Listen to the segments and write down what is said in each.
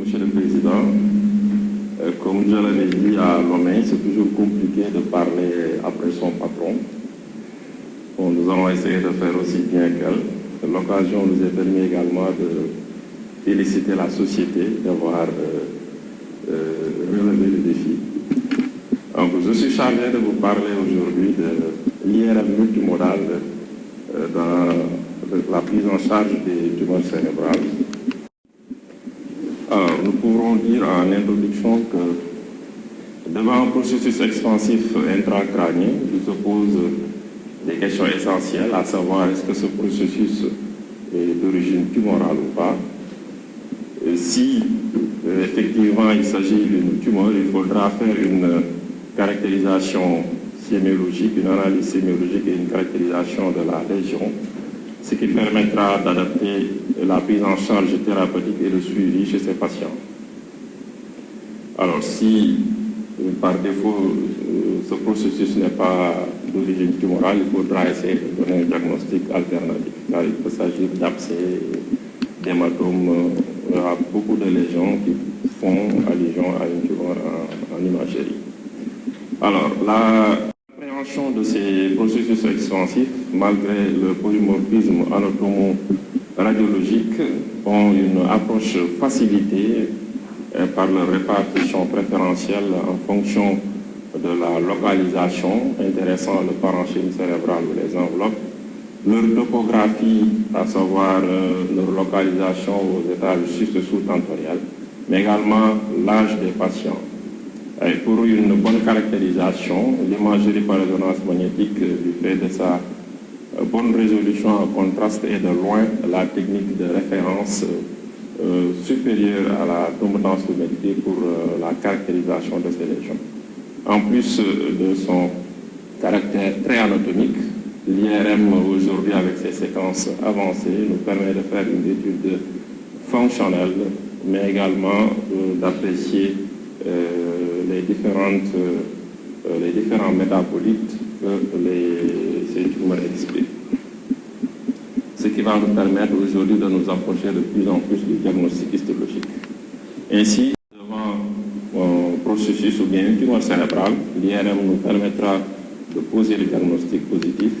Monsieur le Président. Comme je l'avais dit à Lomé, c'est toujours compliqué de parler après son patron. Bon, nous allons essayer de faire aussi bien qu'elle. L'occasion nous est permis également de féliciter la société d'avoir relevé le défi. Donc, je suis chargé de vous parler aujourd'hui de l'IRM multimodal dans la prise en charge des tumeurs cérébrales. Alors, nous pourrons dire en introduction que devant un processus expansif intracrânien, il se pose des questions essentielles, à savoir est-ce que ce processus est d'origine tumorale ou pas. Et si effectivement il s'agit d'une tumeur, il faudra faire une caractérisation sémiologique, une analyse sémiologique et une caractérisation de la lésion, ce qui permettra d'adapter la prise en charge thérapeutique et le suivi chez ces patients. Alors si par défaut ce processus n'est pas d'origine tumorale, il faudra essayer de donner un diagnostic alternatif, car il peut s'agir d'abcès, d'hématomes, il y aura beaucoup de lésions qui font allusion à une tumeur en imagerie. Alors, l'appréhension de ces processus expansifs, malgré le polymorphisme anatomo-radiologique, ont une approche facilitée par leur répartition préférentielle en fonction de la localisation intéressant le parenchyme cérébral ou les enveloppes, leur topographie, à savoir leur localisation aux étages sous-tentoriels, mais également l'âge des patients. Et pour une bonne caractérisation, l'imagerie par résonance magnétique, du fait de sa bonne résolution en contraste, est de loin la technique de référence supérieure à la tomodensitométrie pour la caractérisation de ces lésions. En plus de son caractère très anatomique, l'IRM aujourd'hui avec ses séquences avancées nous permet de faire une étude fonctionnelle, mais également d'apprécier les différents métabolites que ces tumeurs expliquent. Ce qui va nous permettre aujourd'hui de nous approcher de plus en plus du diagnostic histologique. Ainsi, devant un processus ou bien une tumeur cérébrale, l'IRM nous permettra de poser le diagnostic positif,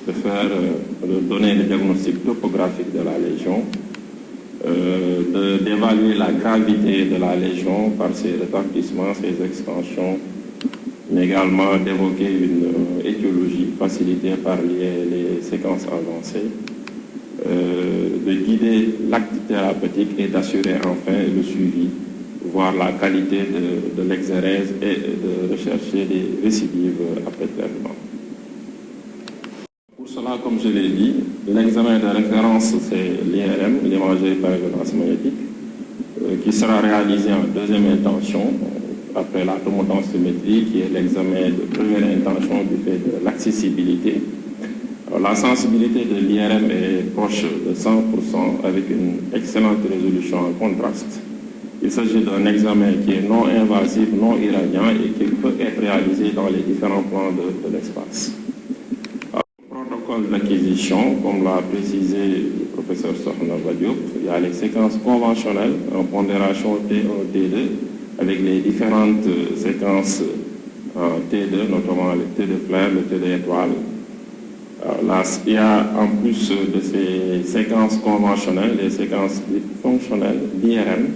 de donner le diagnostic topographique de la lésion, d'évaluer la gravité de la lésion par ses répartissements, ses extensions, mais également d'évoquer une étiologie facilitée par les séquences avancées, de guider l'acte thérapeutique et d'assurer enfin le suivi, voir la qualité de l'exérèse et de rechercher des récidives après traitement. Pour cela, comme je l'ai dit, l'examen de référence, c'est l'IRM, l'imagerie par résonance magnétique, qui sera réalisé en deuxième intention, après la tomodensitométrie, qui est l'examen de première intention du fait de l'accessibilité. La sensibilité de l'IRM est proche de 100% avec une excellente résolution en contraste. Il s'agit d'un examen qui est non invasif, non irradiant et qui peut être réalisé dans les différents plans de l'espace. L'acquisition, comme l'a précisé le professeur Sokhna Diop, il y a les séquences conventionnelles en pondération T1, T2, avec les différentes séquences en T2, notamment le T de fleur, le T d'étoile. Là, il y a en plus de ces séquences conventionnelles, les séquences fonctionnelles, l'IRM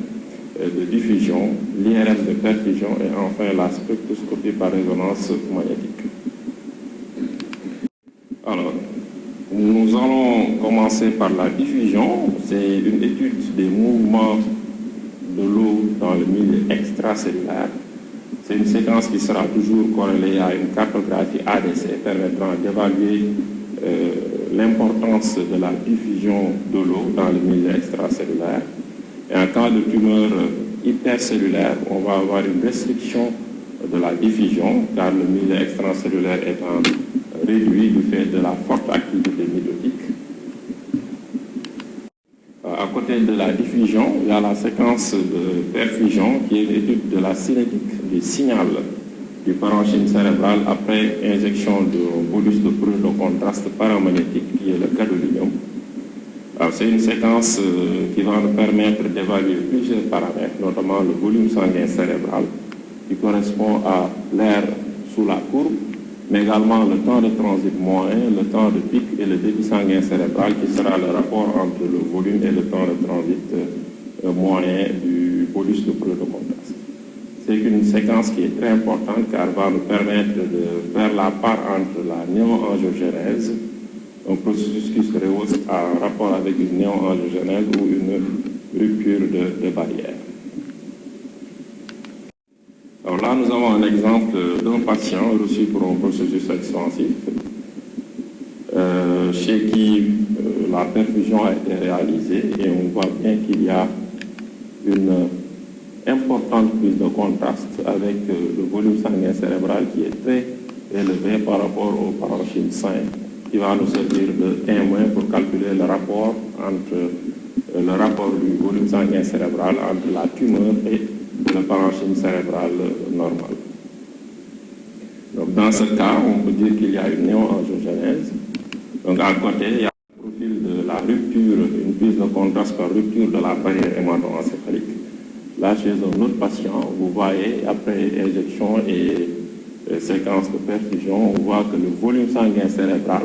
de diffusion, l'IRM de perfusion et enfin la spectroscopie par résonance magnétique. Alors, nous allons commencer par la diffusion. C'est une étude des mouvements de l'eau dans le milieu extracellulaire. C'est une séquence qui sera toujours corrélée à une cartographie ADC permettant d'évaluer l'importance de la diffusion de l'eau dans le milieu extracellulaire. Et en cas de tumeur hypercellulaire, on va avoir une restriction de la diffusion car le milieu extracellulaire étant réduit du fait de la forte activité mitotique. À côté de la diffusion, il y a la séquence de perfusion qui est l'étude de la cinétique du signal du parenchyme cérébral après injection de bolus de pruine de contraste paramagnétique qui est le gadolinium. C'est une séquence qui va nous permettre d'évaluer plusieurs paramètres, notamment le volume sanguin cérébral, qui correspond à l'air sous la courbe, mais également le temps de transit moyen, le temps de pic et le débit sanguin cérébral, qui sera le rapport entre le volume et le temps de transit moyen du bolus de pleuromontage. C'est une séquence qui est très importante car elle va nous permettre de faire la part entre la néo-angiogénèse, un processus qui se rehausse en rapport avec une néo-angiogénèse ou une rupture de barrière. Alors là, nous avons un exemple d'un patient reçu pour un processus extensif, chez qui la perfusion a été réalisée et on voit bien qu'il y a une importante prise de contraste avec le volume sanguin cérébral qui est très élevé par rapport au parenchyme sain, qui va nous servir de témoin pour calculer le rapport du volume sanguin cérébral entre la tumeur et le parenchyme cérébral normal. Donc dans ce cas, on peut dire qu'il y a une néo-angiogénèse. Donc à côté, il y a le profil de la rupture, une prise de contraste par rupture de la barrière hémato-encéphalique. Là, chez un autre patient, vous voyez, après injection et séquence de perfusion, on voit que le volume sanguin cérébral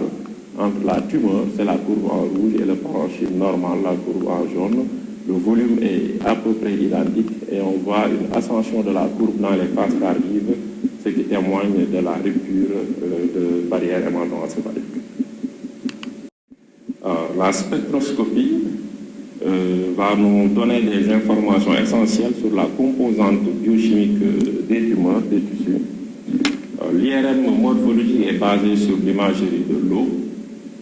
entre la tumeur, c'est la courbe en rouge, et le parenchyme normal, la courbe en jaune. Le volume est à peu près identique et on voit une ascension de la courbe dans les phases tardives, ce qui témoigne de la rupture de barrière hémato-encéphalique. La spectroscopie va nous donner des informations essentielles sur la composante biochimique des tumeurs, des tissus. L'IRM morphologique est basé sur l'imagerie de l'eau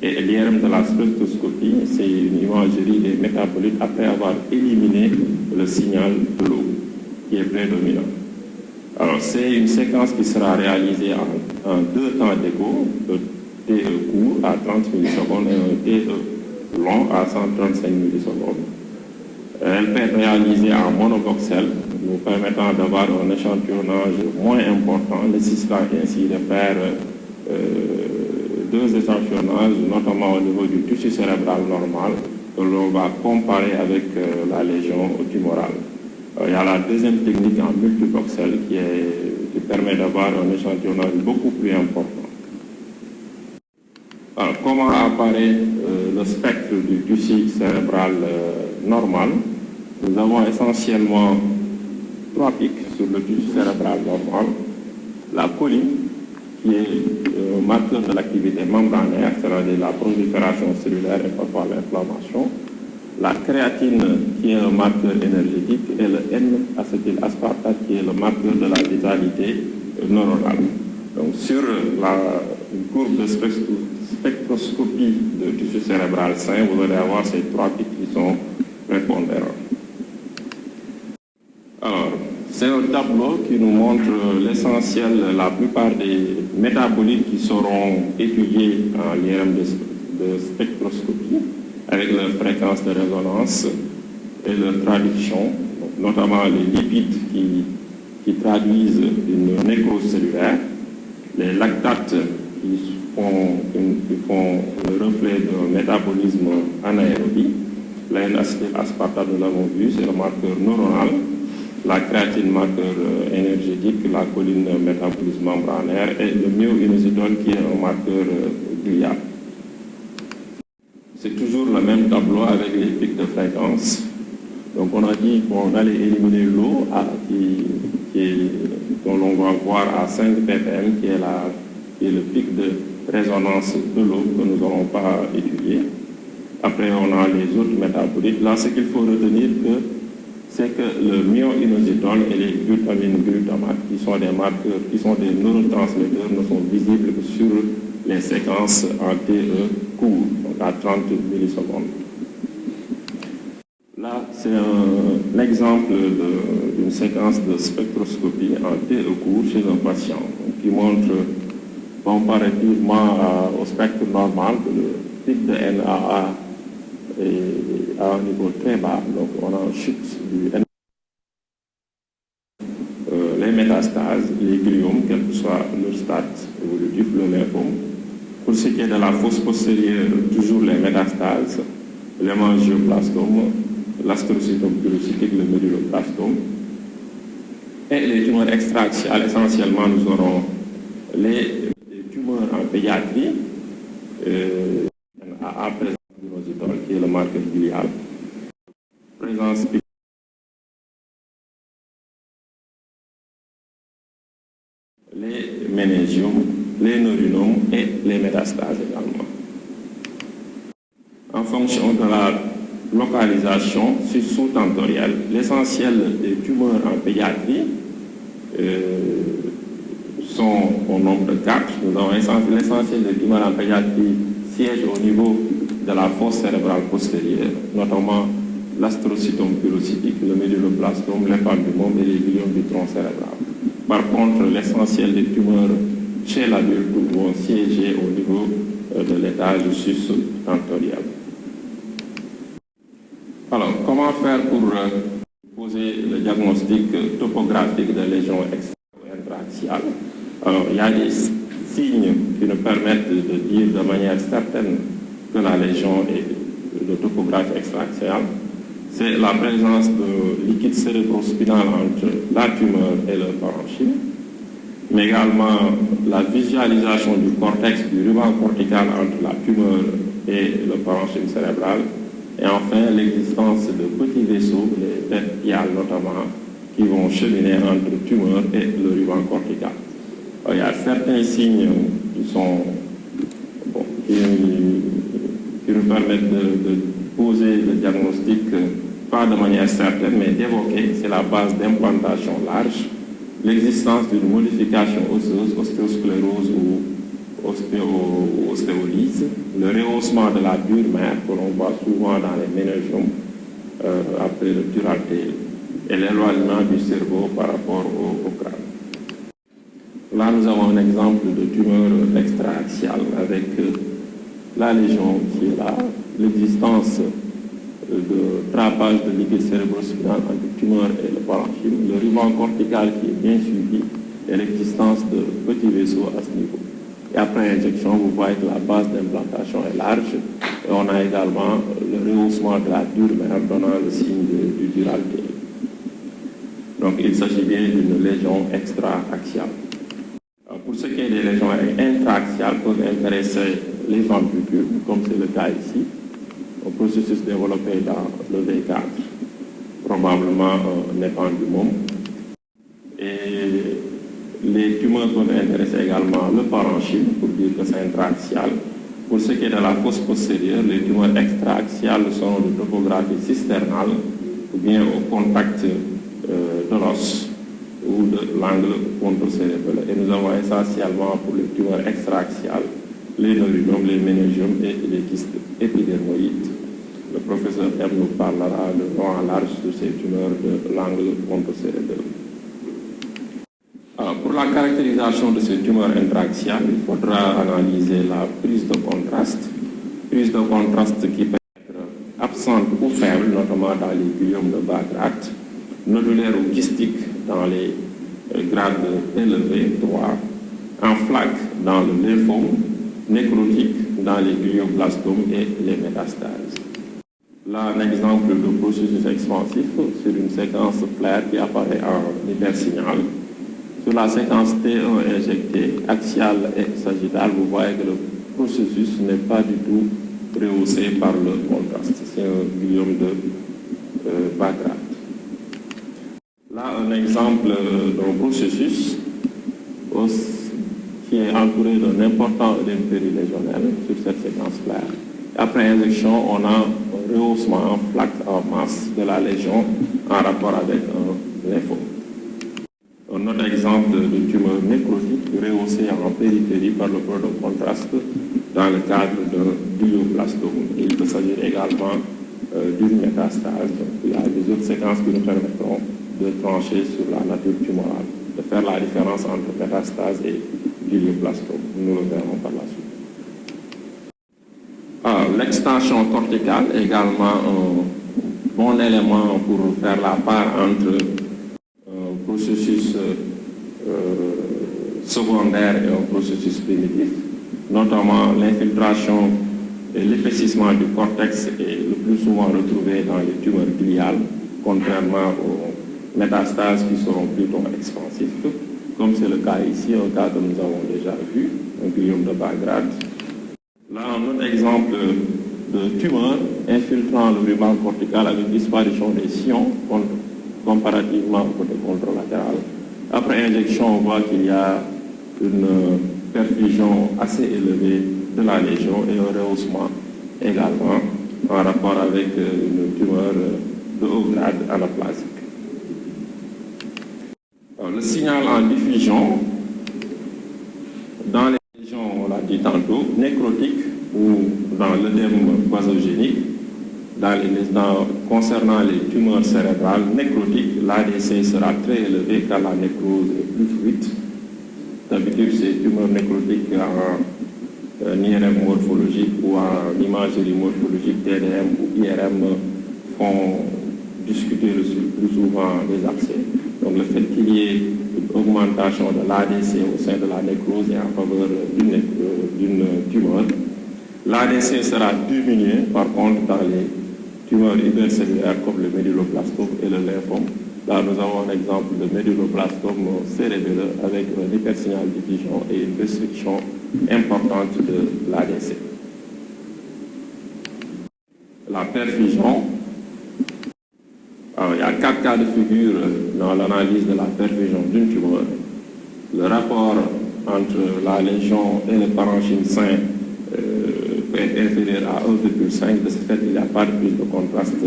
et l'IRM de la spectroscopie, c'est une imagerie des métabolites après avoir éliminé le signal de l'eau qui est prédominant. Alors c'est une séquence qui sera réalisée en deux temps d'écho, le TE court à 30 millisecondes et un TE long à 135 millisecondes. Elle peut être réalisée en monovoxel, nous permettant d'avoir un échantillonnage moins important, nécessitant ainsi de faire deux échantillonnages, notamment au niveau du tissu cérébral normal, que l'on va comparer avec la lésion tumorale. Il y a la deuxième technique en multivoxel qui permet d'avoir un échantillonnage beaucoup plus important. Alors, comment apparaît le spectre du tissu cérébral normal? Nous avons essentiellement trois pics sur le tissu cérébral normal. La choline, qui est un marqueur de l'activité membranaire, c'est-à-dire la prolifération cellulaire et parfois l'inflammation. La créatine, qui est un marqueur énergétique, et le N-acétylaspartate, qui est le marqueur de la vitalité neuronale. Donc, sur une courbe de spectroscopie de tissu cérébral sain, vous allez avoir ces trois pics qui sont prépondérants. Alors, c'est un tableau qui nous montre l'essentiel, la plupart des métabolites qui seront étudiés en IRM de spectroscopie, avec leur fréquence de résonance et leur traduction, notamment les lipides qui traduisent une nécrose cellulaire, les lactates qui font le reflet d'un métabolisme anaérobie, la N-acétylaspartate, nous l'avons vu, c'est le marqueur neuronal, la créatine, marqueur énergétique, la choline, métabolisme membranaire, et le myoinositol qui est un marqueur glial. C'est toujours le même tableau avec les pics de fréquence. Donc on a dit qu'on allait éliminer l'eau dont l'on va voir à 5 ppm, qui est le pic de résonance de l'eau que nous n'allons pas étudier. Après, on a les autres métabolites. Là, ce qu'il faut retenir, c'est que le myoinositol et les glutamines glutamates, qui sont des marqueurs, qui sont des neurotransmetteurs, ne sont visibles que sur les séquences en TE court, donc à 30 millisecondes. Là, c'est un exemple d'une séquence de spectroscopie en TE court chez un patient, qui montre comparativement au spectre normal que le pic de NAA est à un niveau très bas, donc on a une chute du NAA. Les métastases, les gliomes, quel que soit leur stade évolutif, le lymphome. Pour ce qui est de la fosse postérieure, toujours les métastases, l'hémangioblastome, l'astrocytome pilocytique, le méduloblastome. Et les tumeurs extra-axiales, essentiellement, nous aurons les tumeurs en pédiatrie, à présence d'inositol, qui est le marqueur biliaire, présence les méningiomes, les neurinomes et les métastases également. En fonction de la localisation sous-tentorielle, l'essentiel des tumeurs en pédiatrie sont au nombre de 4. Nous avons l'essentiel des tumeurs en pédiatrie siège au niveau de la fosse cérébrale postérieure, notamment l'astrocytome pilocytique, le méduloblastome, l'épandymome et les gliomes du tronc cérébral. Par contre, l'essentiel des tumeurs chez l'adulte vont siéger au niveau de l'étage sus-tentoriel. Alors, comment faire pour poser le diagnostic topographique de lésions extra- ou intra-axiales? Alors, il y a des signes qui nous permettent de dire de manière certaine que la lésion est de topographie extra-axiale. C'est la présence de liquide cérébrospinal entre la tumeur et le parenchyme, mais également la visualisation du cortex, du ruban cortical entre la tumeur et le parenchyme cérébral, et enfin l'existence de petits vaisseaux, les têtes piales notamment, qui vont cheminer entre tumeur et le ruban cortical. Alors, il y a certains signes qui sont qui nous permettent de poser le diagnostic, pas de manière certaine, mais d'évoquer, c'est la base d'implantation large, l'existence d'une modification osseuse, ostéosclérose ou ostéolyse, le rehaussement de la dure mère que l'on voit souvent dans les méningiomes après le dural-tail, et l'éloignement du cerveau par rapport au crâne. Là, nous avons un exemple de tumeur extra-axiale avec la lésion qui est là, l'existence de trapage de liquide cérébrospinal entre le tumeur et le parenchyme, le ruban cortical qui est bien suivi et l'existence de petits vaisseaux à ce niveau. Et après injection, vous voyez que la base d'implantation est large et on a également le rehaussement de la dure mère donnant le signe du dural-tail. Donc il s'agit bien d'une lésion extra-axiale. Pour ce qui est des lésions intra-axiales, peuvent intéresser les ventricules, comme c'est le cas ici, un processus développé dans le V4, probablement un épandymome. Et les tumeurs peuvent intéresser également le parenchyme, pour dire que c'est intra-axial. Pour ce qui est de la fosse postérieure, les tumeurs extra-axiales sont de topographie cisternale, ou bien au contact de l'os ou de l'angle ponto-cérébral. Et nous avons essentiellement pour les tumeurs extra-axiales les neurinomes, les méningiomes et les kystes épidermoïdes. Le professeur M nous parlera de long en large de ces tumeurs de l'angle ponto-cérébral. Pour la caractérisation de ces tumeurs intra-axiales, il faudra analyser la prise de contraste qui peut être absente ou faible, notamment dans les gliomes de bas grade, nodulaire ou kystique dans les grades élevés, 3, en flaque dans le lymphome, nécrotique dans les glioblastomes et les métastases. Là, un exemple de processus expansif sur une séquence claire qui apparaît en hypersignal. Sur la séquence T1 injectée, axiale et sagittale, vous voyez que le processus n'est pas du tout rehaussé par le contraste. C'est un gliome de bas grade. Là, un exemple d'un processus qui est entouré d'un important œdème périlégionnaire sur cette séquence claire. Après injection, on a un rehaussement en flaque en masse de la lésion en rapport avec un lymphome. Un autre exemple de tumeur nécrotique rehaussée en périphérie par le produit de contraste dans le cadre d'un glioblastome. Il peut s'agir également d'une métastase. Il y a des autres séquences qui nous permettront de trancher sur la nature tumorale, de faire la différence entre métastase et glioblastome. Nous le verrons par la suite. L'extension corticale est également un bon élément pour faire la part entre un processus secondaire et un processus primitif, notamment l'infiltration Et l'épaississement du cortex est le plus souvent retrouvé dans les tumeurs gliales, contrairement aux métastases qui seront plutôt expansives, comme c'est le cas ici, un cas que nous avons déjà vu, un gliome de bas grade. Là, un autre exemple de tumeur infiltrant le ruban cortical avec disparition des sillons comparativement au côté contralatéral. Après injection, on voit qu'il y a une perfusion assez élevée de la légion et un rehaussement également en rapport avec une tumeur de haut grade anaplasique. Alors, le signal en diffusion, dans les légions, on l'a dit tantôt, nécrotiques ou dans l'œdème vasogénique, concernant les tumeurs cérébrales nécrotiques, l'ADC sera très élevé car la nécrose est plus fluide. D'habitude, ces tumeurs nécrotiques en IRM morphologique ou en imagerie morphologique TDM ou IRM font discuter le plus souvent des accès. Donc le fait qu'il y ait une augmentation de l'ADC au sein de la nécrose et en faveur d'une tumeur, l'ADC sera diminué par contre dans les tumeurs hypercellulaires comme le méduloblastome et le lymphome. Là, nous avons un exemple de méduloblastome cérébelleux avec une hypersignal diffusion et une restriction importante de l'ADC. La perfusion. Alors, il y a 4 cas de figure dans l'analyse de la perfusion d'une tumeur. Le rapport entre la légion et le parenchyme sain peut être inférieur à 1,5. De ce fait, il n'y a pas de prise de contraste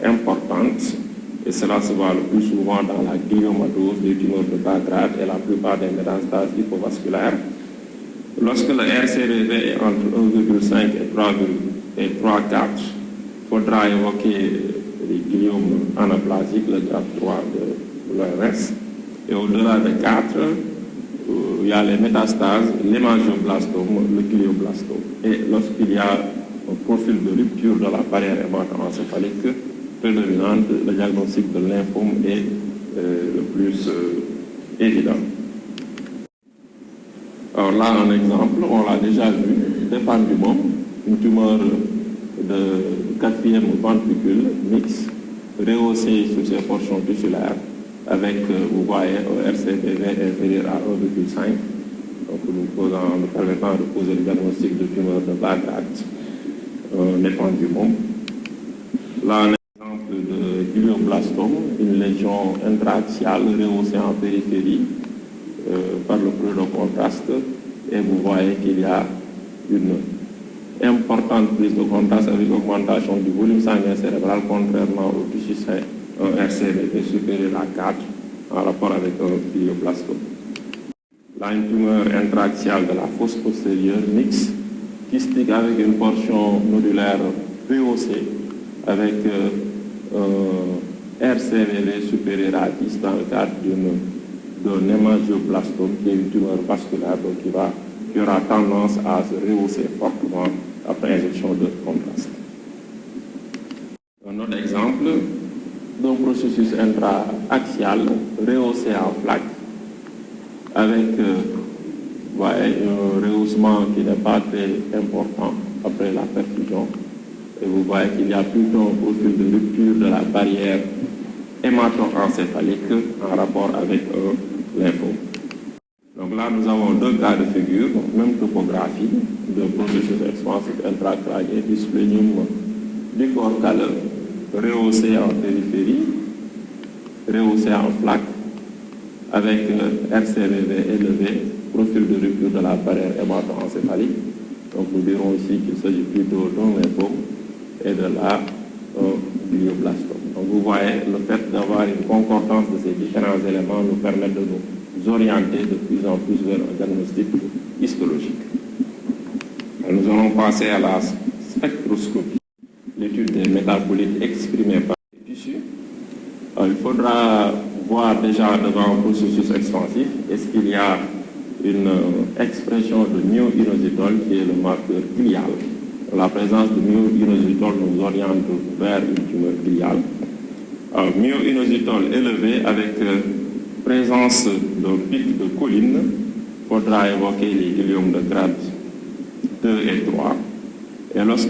importante. Et cela se voit le plus souvent dans la gliomatose des tumeurs de bas grade et la plupart des métastases hypovasculaires. Lorsque le RCVV est entre 1,5 et 3,4, il faudra évoquer les gliomes anaplasiques, le grade 3 de l'ORS. Et au-delà de 4, il y a les métastases, l'hémangioblastome, le glioblastome. Et lorsqu'il y a un profil de rupture de la barrière hémato-encéphalique prédominante, le diagnostic de lymphome est le plus évident. Alors là, un exemple, on l'a déjà vu, dépendumum, une tumeur de 4e ventricule mixte, rehaussée sur ses portions tissulaires, avec, vous voyez, un RCVV inférieur à 1,5, donc nous permettant de poser le diagnostic de tumeur de bas grade, dépendumum. Là, un exemple de glioblastome, une légion intraaxiale rehaussée en périphérie par le plus de contraste, et vous voyez qu'il y a une importante prise de contraste avec augmentation du volume sanguin cérébral, contrairement au tissu sain, un RCVV supérieur à 4 en rapport avec un glioblastome. Là, une tumeur intraaxiale de la fosse postérieure mixte, kystique avec une portion nodulaire rehaussée, avec un RCVV supérieur à 10 dans le cadre d'un hémangioblastome qui est une tumeur vasculaire, donc qui aura tendance à se rehausser fortement après injection de contraste. Un autre exemple d'un processus intraaxial rehaussé en plaque avec un rehaussement qui n'est pas très important après la perfusion. Et vous voyez qu'il y a plutôt un profil de rupture de la barrière hémato-encéphalique en rapport avec un lymphome. Donc là, nous avons 2 cas de figure, donc même topographie de processus expansif intracrânien du splénium du corps calleux, rehaussé en périphérie, rehaussé en plaque, avec RCVV élevé, profil de rupture de la barrière hémato-encéphalique. Donc nous dirons ici qu'il s'agit plutôt d'un lymphome et de la glioblastome. Donc vous voyez, le fait d'avoir une concordance de ces différents éléments nous permet de nous orienter de plus en plus vers un diagnostic histologique. Alors, nous allons passer à la spectroscopie, l'étude des métabolites exprimés par les tissus. Alors, il faudra voir déjà devant un processus expansif, est-ce qu'il y a une expression de myoinositol qui est le marqueur glial. La présence de myoinositol nous oriente vers une tumeur gliale. Myoinositol élevé avec présence d'un pic de choline, il faudra évoquer les gliomes de grade 2 et 3. Et lorsque,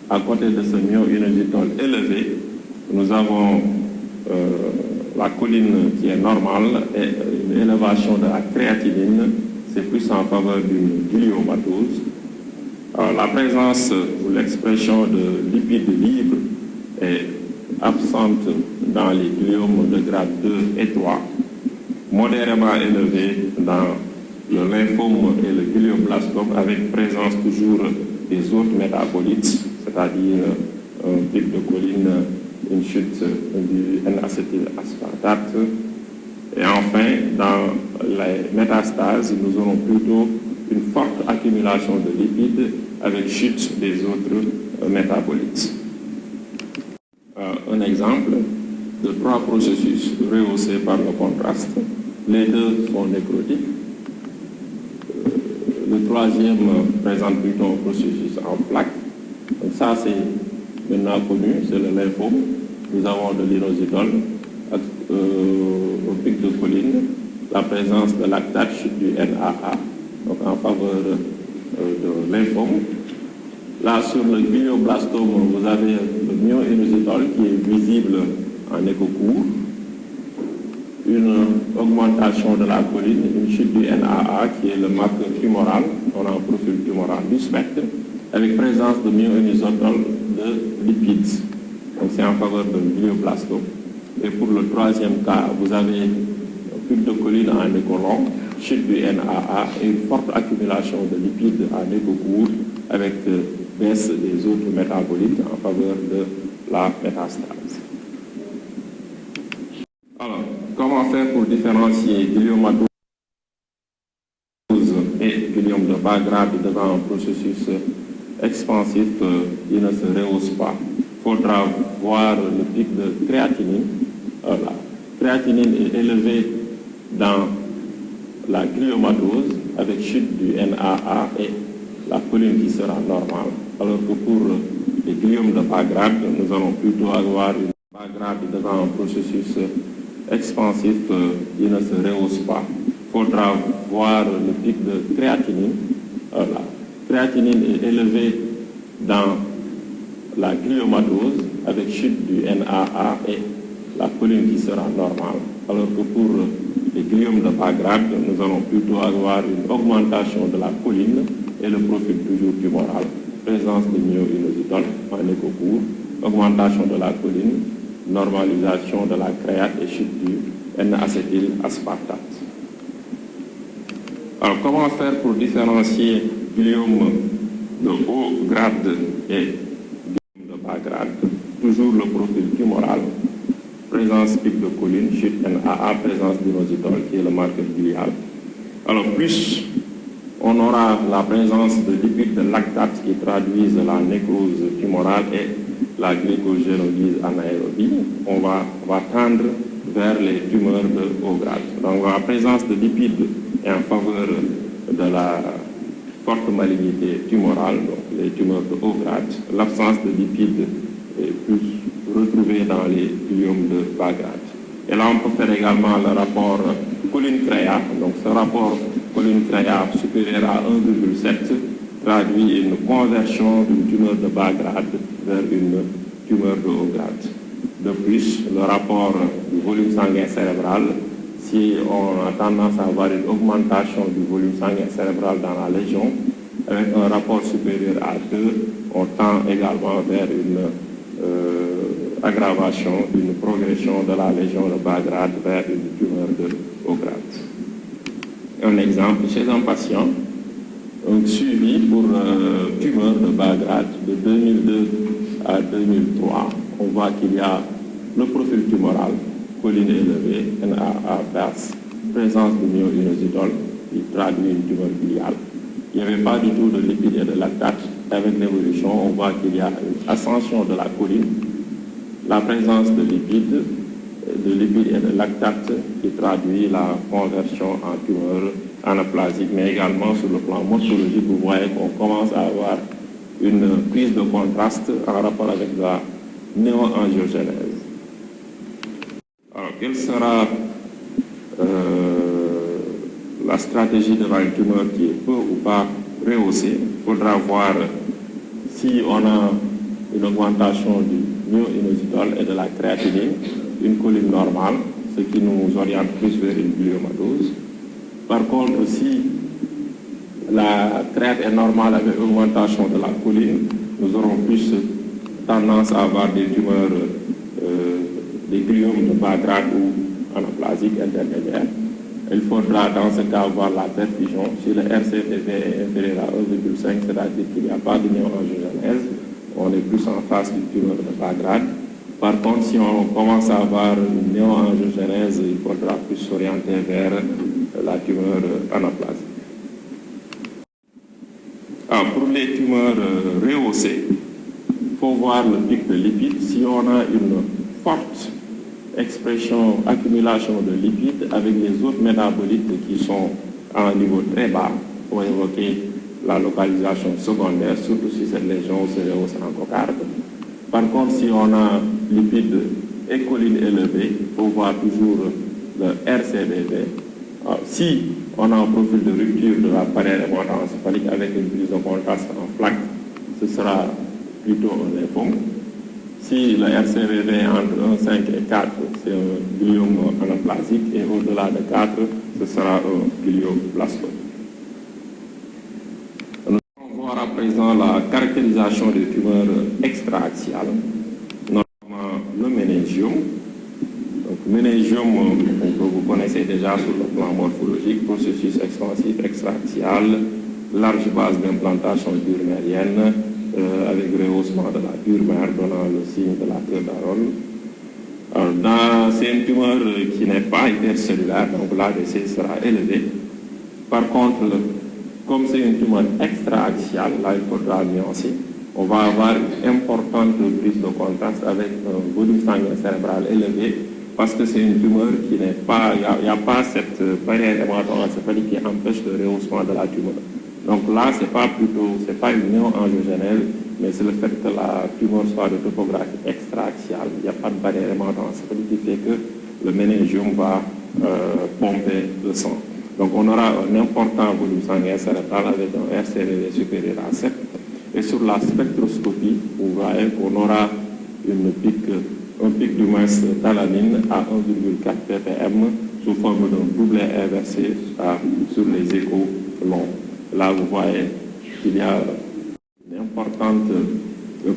à côté de ce myo-inositol élevé, nous avons la colline qui est normale et une élévation de la créatinine, c'est plus en faveur d'une gliomatose. La présence ou l'expression de lipides libres est absente dans les gliomes de grade 2 et 3, modérément élevée dans le lymphome et le glioblastome, avec présence toujours des autres métabolites, c'est-à-dire un pic de choline, une chute du N-acétylaspartate. Et enfin, dans les métastases, nous aurons plutôt une forte accumulation de lipides avec chute des autres métabolites. Un exemple de 3 processus rehaussés par le contraste. Les 2 sont nécrotiques. Le 3e présente plutôt un processus en plaque. Donc ça, c'est maintenant connu, c'est le lymphome. Nous avons de l'inositol au pic de choline, la présence de lactate, chute du NAA, donc en faveur de lymphome. Là, sur le glioblastome, vous avez le myo-inositol qui est visible en écho court, une augmentation de la choline, une chute du NAA qui est le marqueur tumoral, on a un profil tumoral du spectre, avec présence de myo-inositol de lipides. Donc c'est en faveur de glioblastome. Et pour le 3e cas, vous avez un pic de choline en écho long, chute du NAA et une forte accumulation de lipides en écho court avec baisse des autres métabolites en faveur de la métastase. Alors, comment faire pour différencier gliomatose et gliome de bas grade devant un processus expansif qui ne se rehausse pas? Il faudra voir le pic de créatinine. La créatinine est élevée dans la gliomatose avec chute du NAA et la choline qui sera normale. Alors que pour les gliomes de bas grade, nous allons plutôt avoir une bas grade devant un processus expansif qui ne se rehausse pas. Il faudra voir le pic de créatinine. La créatinine est élevée dans la gliomatose avec chute du NAA et la choline qui sera normale. Alors que pour les gliomes de bas grade, nous allons plutôt avoir une augmentation de la choline et le profil toujours tumoral. Présence de myo-inositol en écho court, augmentation de la choline, normalisation de la créate et chute du N-acétylaspartate. Alors, comment faire pour différencier gliome de haut grade et gliome de bas grade? Toujours le profil tumoral, présence pic de choline, chute NAA, présence d'inositol qui est le marqueur glial. Alors, plus on aura la présence de lipides de lactate qui traduisent la nécrose tumorale et la glycogénolyse anaérobie, on va tendre vers les tumeurs de haut grade. Donc la présence de lipides est en faveur de la forte malignité tumorale, donc les tumeurs de haut grade. L'absence de lipides est plus retrouvée dans les gliomes de bas grade. Et là, on peut faire également le rapport choline-créa. Donc ce rapport choline-créa supérieur à 1,7 traduit une conversion d'une tumeur de bas grade vers une tumeur de haut grade. De plus, le rapport du volume sanguin cérébral, si on a tendance à avoir une augmentation du volume sanguin cérébral dans la lésion, avec un rapport supérieur à 2, on tend également vers une aggravation, une progression de la lésion de bas grade vers une tumeur de haut grade. Un exemple, chez un patient, un suivi pour tumeur de bas grade de 2002 à 2003, on voit qu'il y a le profil tumoral, choline élevée, NAA basse, présence de myo-inositol qui traduit une tumeur gliale. Il n'y avait pas du tout de lipides et de lactate. Avec l'évolution, on voit qu'il y a une ascension de la choline, la présence de lipides et de lactate qui traduit la conversion en tumeur anaplasique, mais également sur le plan morphologique, vous voyez qu'on commence à avoir une prise de contraste en rapport avec la néoangiogénèse. Alors, quelle sera la stratégie devant une tumeur qui est peu ou pas rehaussée? Il faudra voir Si on a une augmentation du myo-inositol et de la créatinine, une choline normale, ce qui nous oriente plus vers une gliomadose. Par contre, si la crête est normale avec augmentation de la choline, nous aurons plus tendance à avoir des tumeurs, des gliomes de bas grade ou anaplasiques intermédiaires. Il faudra dans ce cas voir la perfusion. Si le RCTV est inférieur à 1,5, c'est-à-dire qu'il n'y a pas de néoangiogénèse, on est plus en face d'une tumeur de bas grade. Par contre, si on commence à avoir une néoangiogénèse, il faudra plus s'orienter vers la tumeur anaplasique. Alors, pour les tumeurs rehaussées, il faut voir le pic de lipides. Si on a une forte expression, accumulation de lipides avec les autres métabolites qui sont à un niveau très bas pour évoquer la localisation secondaire, surtout si cette lésion se rehausse en cocarde. Par contre, si on a lipides et choline élevés, il faut voir toujours le RCDV. Alors, si on a un profil de rupture de la barrière hémato-encéphalique avec une prise de contraste en plaque, ce sera plutôt un lymphome. Si le RCVV entre 1,5 et 4, c'est un gliome anaplasique et au-delà de 4, ce sera un glioblastome. Nous allons voir à présent la caractérisation des tumeurs extra-axiales, notamment le méningiome. Donc, méningiome, vous connaissez déjà sur le plan morphologique, processus expansif extra-axial, large base d'implantation diurnérienne, avec rehaussement de la dure-mère donnant le signe de la queue d'Aaron. C'est une tumeur qui n'est pas intercellulaire, donc l'ADC sera élevé. Par contre, comme c'est une tumeur extra-axiale, là il faudra nuancer, on va avoir une importante prise de contraste avec un volume sanguin cérébral élevé, parce que c'est une tumeur qui n'est pas, il n'y a pas cette barrière hémato-encéphalique qui empêche le rehaussement de la tumeur. Donc là, c'est pas une néoangiogénèse, mais c'est le fait que la tumeur soit de topographie extra-axiale. Il n'y a pas de barrière hémato-encéphalique qui fait que le méningiome va pomper le sang. Donc on aura un important volume sanguin cérébral avec un RCVV supérieur à 7. Et sur la spectroscopie, vous voyez qu'on aura un pic du masse d'alanine à 1,4 ppm sous forme d'un doublet inversé sur les échos longs. Là, vous voyez qu'il y a une importante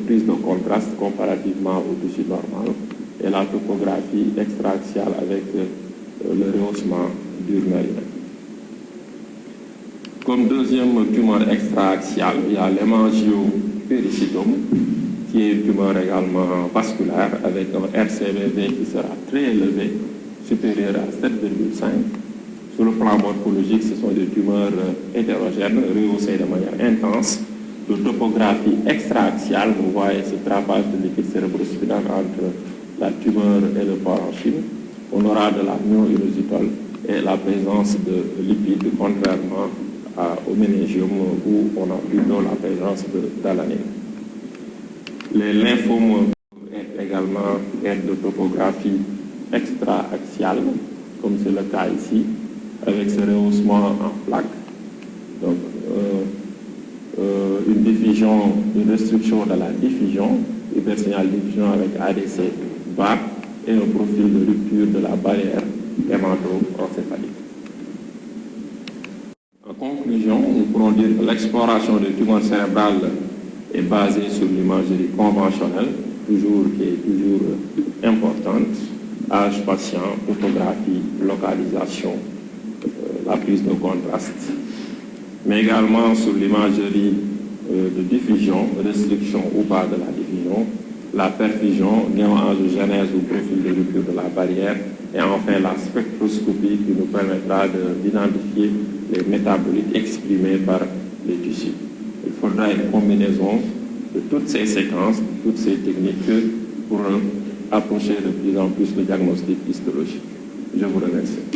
prise de contraste comparativement au tissu normal et la topographie extra-axiale avec le rehaussement diurnérien. Comme deuxième tumeur extra-axiale, il y a l'hémangiopéricytome, qui est une tumeur également vasculaire avec un RCVV qui sera très élevé, supérieur à 7,5. Sur le plan morphologique, ce sont des tumeurs hétérogènes, rehaussées de manière intense, de topographie extra-axiale. Vous voyez ce trapage de liquide cérébrospinal entre la tumeur et le parenchyme. On aura de la myo-inositol et la présence de lipides, contrairement au méningiome où on a plutôt la présence d'alanine. Les lymphomes également être de topographie extra-axiale, comme c'est le cas ici, avec ce rehaussement en plaque. Donc, une restriction de la diffusion, hypersignal diffusion avec ADC bas et un profil de rupture de la barrière hémato-encéphalique. En conclusion, nous pourrons dire que l'exploration des tumeurs cérébrales est basée sur l'imagerie conventionnelle, qui est toujours importante, âge patient, topographie, localisation, la prise de contraste, mais également sur l'imagerie de diffusion, restriction ou pas de la diffusion, la perfusion, néoangiogénèse ou profil de rupture de la barrière, et enfin la spectroscopie qui nous permettra d'identifier les métabolites exprimés par les tissus. Il faudra une combinaison de toutes ces séquences, de toutes ces techniques pour approcher de plus en plus le diagnostic histologique. Je vous remercie.